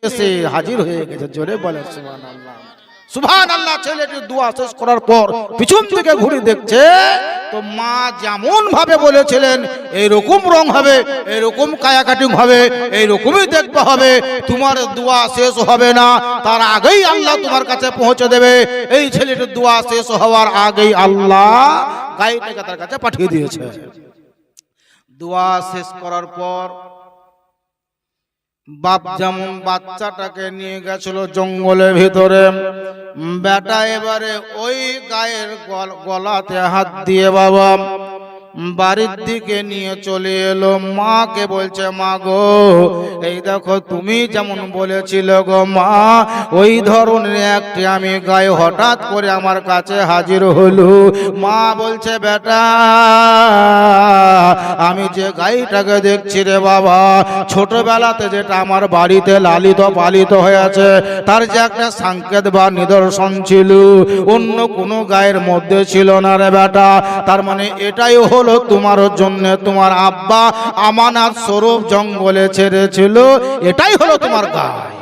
এসে হাজির হয়ে গেছে। জোরে বলে সুবহানাল্লাহ। সুবহানাল্লাহ। ছেলেটি দোয়া শেষ করার পর পিছন থেকে ঘুরে দেখছে তো মা যেমন ভাবে বলেছিলেন এইরকম রং হবে, এইরকম কায়া কাটিং হবে, এইরকমই দেখতে হবে, তোমার দোয়া শেষ হবে না, তার আগেই আল্লাহ তোমার কাছে পৌঁছে দেবে। এই ছেলেটির দোয়া শেষ হওয়ার আগেই আল্লাহ গাইটাকে তার কাছে পাঠিয়ে দিয়েছে। দোয়া শেষ করার পর বাপ যেমন বাচ্চাটাকে নিয়ে গেছিল জঙ্গলের ভিতরে, বেটা এবারে ওই গায়ের গলাতে হাত দিয়ে বাবা বাড়ির দিকে নিয়ে চলে এলো। মাকে বলছে, মা গো এই দেখো তুমি যেমন বলেছিলে গো মা, ওই ধরনের একটি আমি গায়ে হঠাৎ করে আমার কাছে হাজির হলো। মা বলছে, বেটা আমি যে গাইটাকে দেখছি রে বাবা, ছোটবেলাতে যেটা আমার বাড়িতে লালিত পালিত হয়েছে তার যে একটা সংকেত বা নিদর্শন ছিল, অন্য কোনো গায়ের মধ্যে ছিল না রে বেটা। তার মানে এটাই হলো তোমার জন্য তোমার আব্বা আমানত স্বরূপ জঙ্গলে ছেড়েছিল, এটাই হলো তোমার গায়।